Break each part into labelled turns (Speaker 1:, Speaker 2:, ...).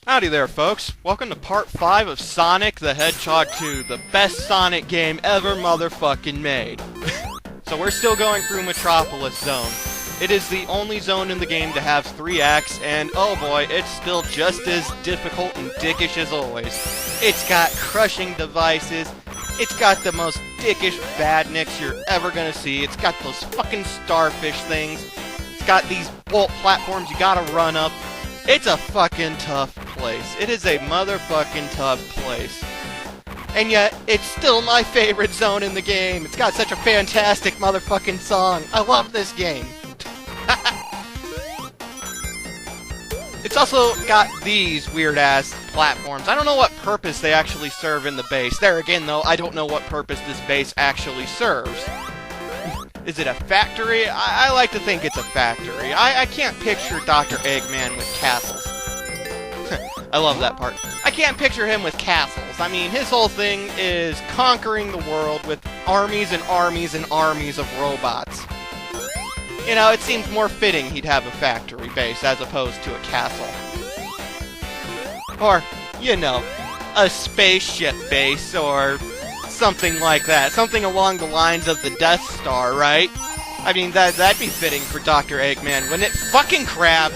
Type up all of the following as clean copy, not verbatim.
Speaker 1: Howdy there, folks. Welcome to part 5 of Sonic the Hedgehog 2, the best Sonic game ever motherfucking made. So we're still going through Metropolis Zone. It is the only zone in the game to have 3 acts, and oh boy, it's still just as difficult and dickish as always. It's got crushing devices, it's got the most dickish badniks you're ever gonna see, it's got those fucking starfish things, it's got these bolt platforms you gotta run up. It's a fucking tough place. It is a motherfucking tough place. And yet, it's still my favorite zone in the game. It's got such a fantastic motherfucking song. I love this game. It's also got these weird-ass platforms. I don't know what purpose they actually serve in the base. There again, though, I don't know what purpose this base actually serves. Is it a factory? I like to think it's a factory. I can't picture Dr. Eggman with castles. I love that part. I can't picture him with castles. I mean, his whole thing is conquering the world with armies and armies and armies of robots. You know, it seems more fitting he'd have a factory base as opposed to a castle. Or, you know, a spaceship base or something like that. Something along the lines of the Death Star, right? I mean, that'd be fitting for Dr. Eggman, wouldn't it? Fucking crab!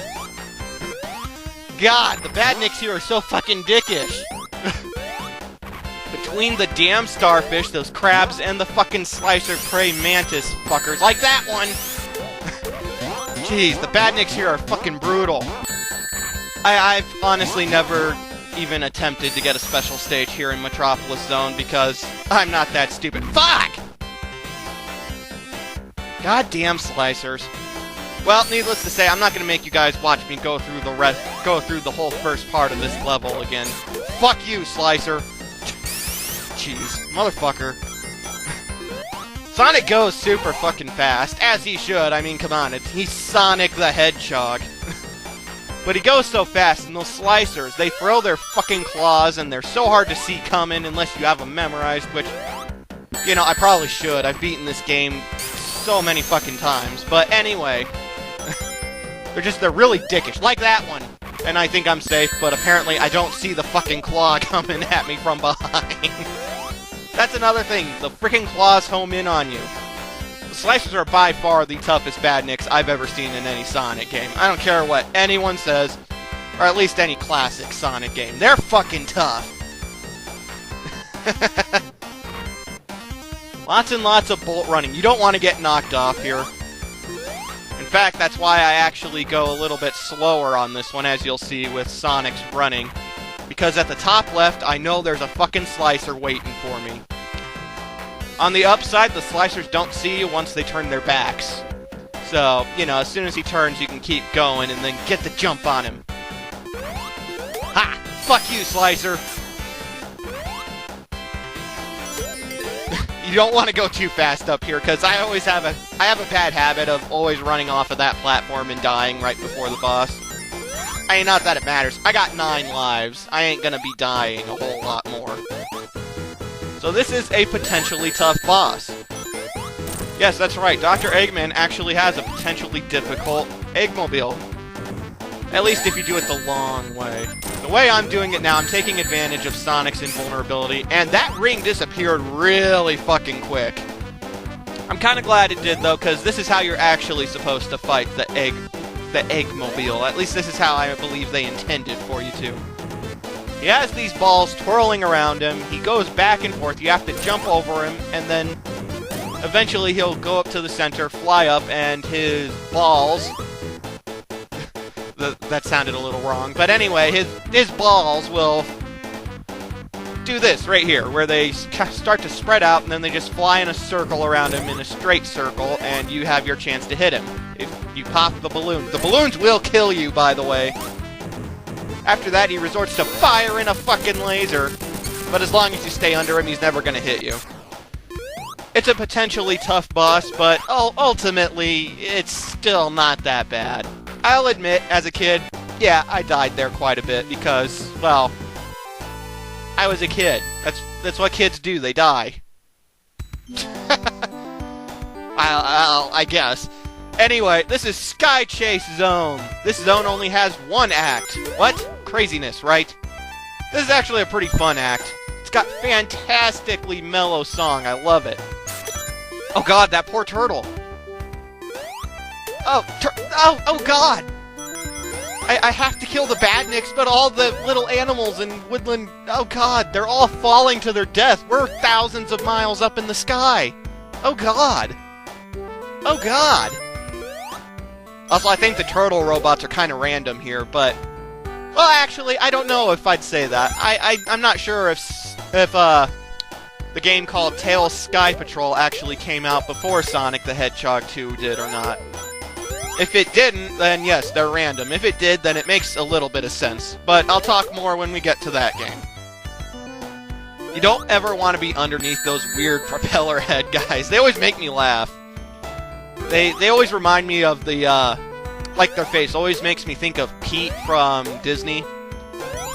Speaker 1: God, the badniks here are so fucking dickish. Between the damn starfish, those crabs, and the fucking slicer prey mantis fuckers, like that one! Jeez, the badniks here are fucking brutal. I've honestly never even attempted to get a special stage here in Metropolis Zone because I'm not that stupid. Fuck! Goddamn slicers. Well, needless to say, I'm not gonna make you guys watch me go through the whole first part of this level again. Fuck you, Slicer. Jeez, motherfucker. Sonic goes super fucking fast, as he should. I mean, come on, he's Sonic the Hedgehog. But he goes so fast, and those slicers, they throw their fucking claws, and they're so hard to see coming unless you have them memorized, which, you know, I probably should. I've beaten this game so many fucking times. But anyway, they're really dickish, like that one. And I think I'm safe, but apparently I don't see the fucking claw coming at me from behind. That's another thing, the freaking claws home in on you. The slicers are by far the toughest badniks I've ever seen in any Sonic game. I don't care what anyone says, or at least any classic Sonic game. They're fucking tough. Lots and lots of bolt running. You don't want to get knocked off here. In fact, that's why I actually go a little bit slower on this one, as you'll see with Sonic's running. Because at the top left, I know there's a fucking slicer waiting for me. On the upside, the slicers don't see you once they turn their backs. So, you know, as soon as he turns, you can keep going and then get the jump on him. Ha! Fuck you, Slicer! You don't want to go too fast up here, because I have a bad habit of always running off of that platform and dying right before the boss. I mean, not that it matters. I got 9 lives. I ain't gonna be dying a whole lot more. So this is a potentially tough boss. Yes, that's right. Dr. Eggman actually has a potentially difficult Eggmobile. At least if you do it the long way. The way I'm doing it now, I'm taking advantage of Sonic's invulnerability, and that ring disappeared really fucking quick. I'm kind of glad it did, though, because this is how you're actually supposed to fight the Eggmobile. At least this is how I believe they intended for you to. He has these balls twirling around him, he goes back and forth, you have to jump over him, and then eventually he'll go up to the center, fly up, and his balls... that sounded a little wrong, but anyway, his balls will do this right here, where they start to spread out, and then they just fly in a circle around him, in a straight circle, and you have your chance to hit him. If you pop the balloon. The balloons will kill you, by the way. After that, he resorts to firing a fucking laser. But as long as you stay under him, he's never gonna hit you. It's a potentially tough boss, but ultimately, it's still not that bad. I'll admit, as a kid, yeah, I died there quite a bit because, well, I was a kid. That's what kids do, they die. I guess. Anyway, this is Sky Chase Zone. This zone only has 1 act. What? craziness, right? This is actually a pretty fun act. It's got fantastically mellow song. I love it. Oh god, that poor turtle. Oh god! I have to kill the badniks, but all the little animals in woodland... Oh god, they're all falling to their death. We're thousands of miles up in the sky. Oh god. Oh god. Also, I think the turtle robots are kind of random here, but... Well, actually, I don't know if I'd say that. I'm not sure if the game called Tails Sky Patrol actually came out before Sonic the Hedgehog 2 did or not. If it didn't, then yes, they're random. If it did, then it makes a little bit of sense. But I'll talk more when we get to that game. You don't ever want to be underneath those weird propeller head guys. They always make me laugh. They always remind me of the, like their face always makes me think of Pete from Disney.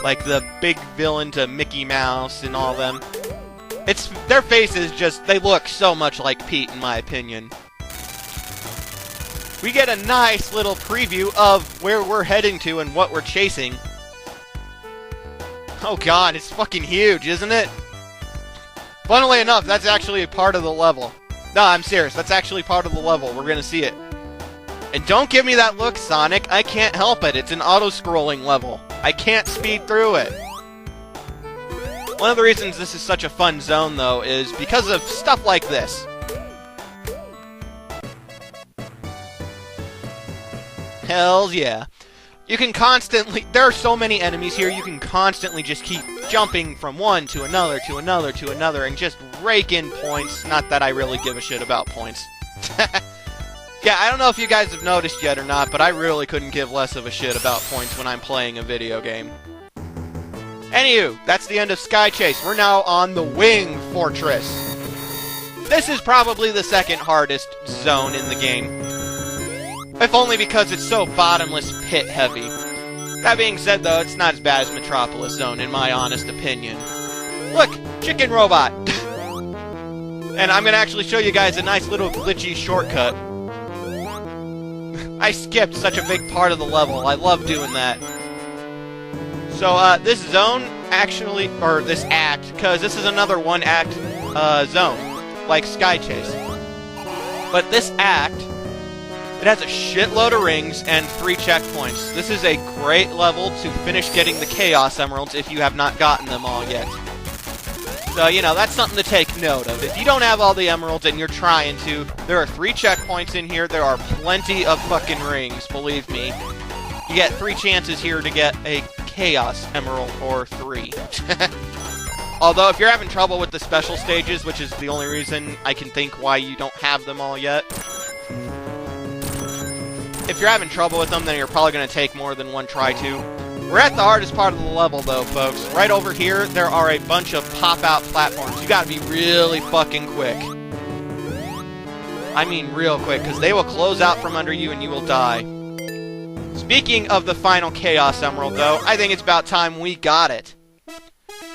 Speaker 1: Like the big villain to Mickey Mouse and all them. Their faces just, they look so much like Pete in my opinion. We get a nice little preview of where we're heading to and what we're chasing. Oh god, it's fucking huge, isn't it? Funnily enough, that's actually a part of the level. No, I'm serious, that's actually part of the level. We're gonna see it. And don't give me that look, Sonic. I can't help it. It's an auto-scrolling level. I can't speed through it. One of the reasons this is such a fun zone, though, is because of stuff like this. Hells yeah. You can constantly... There are so many enemies here, you can constantly just keep jumping from one to another, to another, to another, and just rake in points. Not that I really give a shit about points. Yeah, I don't know if you guys have noticed yet or not, but I really couldn't give less of a shit about points when I'm playing a video game. Anywho, that's the end of Sky Chase. We're now on the Wing Fortress. This is probably the second hardest zone in the game. If only because it's so bottomless pit heavy. That being said, though, it's not as bad as Metropolis Zone, in my honest opinion. Look! Chicken robot! And I'm gonna actually show you guys a nice little glitchy shortcut. I skipped such a big part of the level. I love doing that. So, this zone actually, or this act, because this is another one-act zone, like Sky Chase. But this act, it has a shitload of rings and 3 checkpoints. This is a great level to finish getting the Chaos Emeralds if you have not gotten them all yet. So, you know, that's something to take note of. If you don't have all the emeralds and you're trying to, there are 3 checkpoints in here. There are plenty of fucking rings, believe me. You get 3 chances here to get a Chaos Emerald or 3. Although, if you're having trouble with the special stages, which is the only reason I can think why you don't have them all yet, if you're having trouble with them, then you're probably going to take more than one try to. We're at the hardest part of the level, though, folks. Right over here, there are a bunch of pop-out platforms. You gotta be really fucking quick. I mean real quick, because they will close out from under you and you will die. Speaking of the final Chaos Emerald, though, I think it's about time we got it.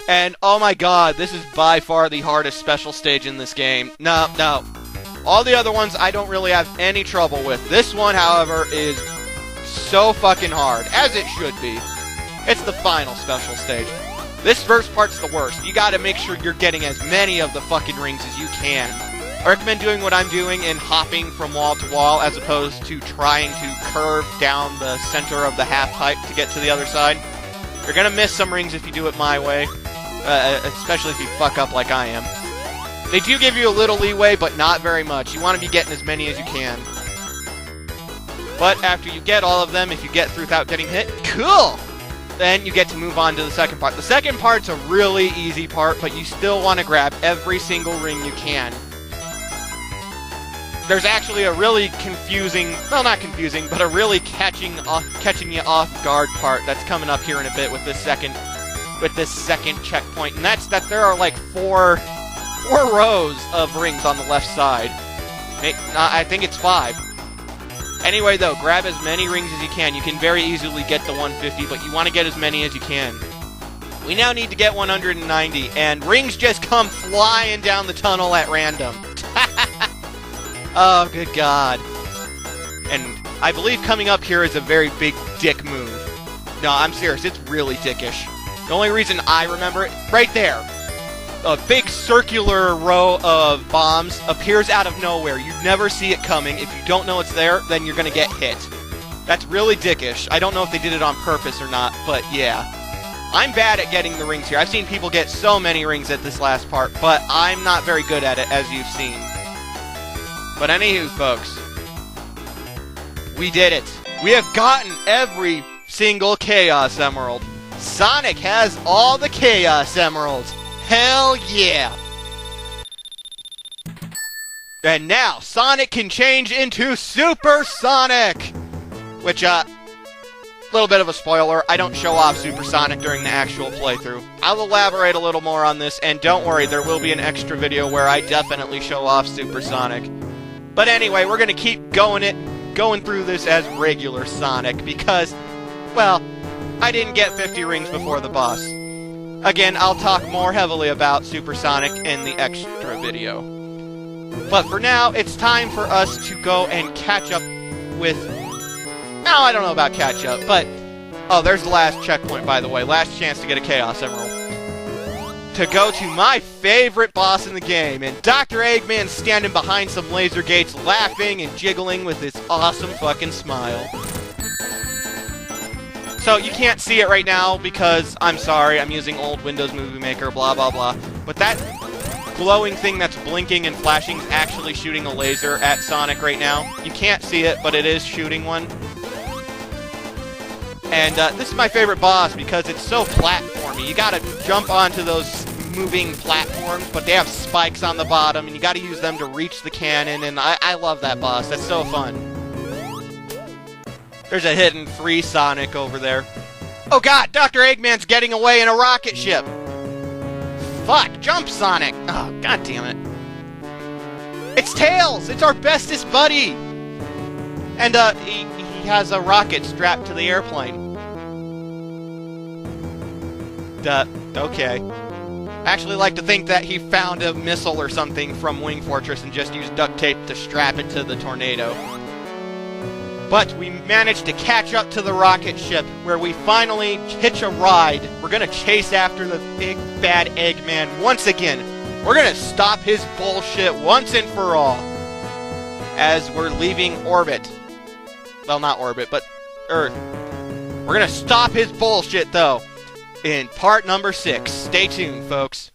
Speaker 1: And, oh my god, this is by far the hardest special stage in this game. No. All the other ones I don't really have any trouble with. This one, however, is so fucking hard, as it should be. It's the final special stage. This first part's the worst. You gotta make sure you're getting as many of the fucking rings as you can. I recommend doing what I'm doing and hopping from wall to wall as opposed to trying to curve down the center of the half pipe to get to the other side. You're gonna miss some rings if you do it my way, especially if you fuck up like I am. They do give you a little leeway, but not very much. You want to be getting as many as you can. But after you get all of them, if you get through without getting hit, cool! Then you get to move on to the second part. The second part's a really easy part, but you still want to grab every single ring you can. There's actually a really confusing, well, not confusing, but a really catching you off guard part that's coming up here in a bit with this second checkpoint, and that's that there are like four rows of rings on the left side. I think it's 5. Anyway, though, grab as many rings as you can. You can very easily get the 150, but you want to get as many as you can. We now need to get 190, and rings just come flying down the tunnel at random. Oh, good God. And I believe coming up here is a very big dick move. No, I'm serious. It's really dickish. The only reason I remember it, right there, a big circular row of bombs appears out of nowhere. You never see it coming. If you don't know it's there, then you're going to get hit. That's really dickish. I don't know if they did it on purpose or not, but yeah. I'm bad at getting the rings here. I've seen people get so many rings at this last part, but I'm not very good at it, as you've seen. But anywho, folks, we did it. We have gotten every single Chaos Emerald. Sonic has all the Chaos Emeralds. Hell yeah! And now, Sonic can change into Supersonic! Which, little bit of a spoiler, I don't show off Supersonic during the actual playthrough. I'll elaborate a little more on this, and don't worry, there will be an extra video where I definitely show off Supersonic. But anyway, we're gonna keep going through this as regular Sonic, because, well, I didn't get 50 rings before the boss. Again, I'll talk more heavily about Supersonic in the extra video. But for now, it's time for us to go and catch up with... No, I don't know about catch up, but... Oh, there's the last checkpoint, by the way. Last chance to get a Chaos Emerald. To go to my favorite boss in the game, and Dr. Eggman's standing behind some laser gates, laughing and jiggling with his awesome fucking smile. So, you can't see it right now because, I'm sorry, I'm using old Windows Movie Maker, blah blah blah. But that glowing thing that's blinking and flashing is actually shooting a laser at Sonic right now. You can't see it, but it is shooting one. And this is my favorite boss because it's so platformy. You gotta jump onto those moving platforms, but they have spikes on the bottom, and you gotta use them to reach the cannon, and I love that boss. That's so fun. There's a hidden free Sonic over there. Oh god, Dr. Eggman's getting away in a rocket ship! Fuck, jump Sonic! Oh, god damn it. It's Tails! It's our bestest buddy! And, he has a rocket strapped to the airplane. Okay. I actually like to think that he found a missile or something from Wing Fortress and just used duct tape to strap it to the tornado. But we managed to catch up to the rocket ship, where we finally hitch a ride. We're gonna chase after the big bad Eggman once again. We're gonna stop his bullshit once and for all. As we're leaving orbit. Well, not orbit, but Earth. We're gonna stop his bullshit, though, in part number 6. Stay tuned, folks.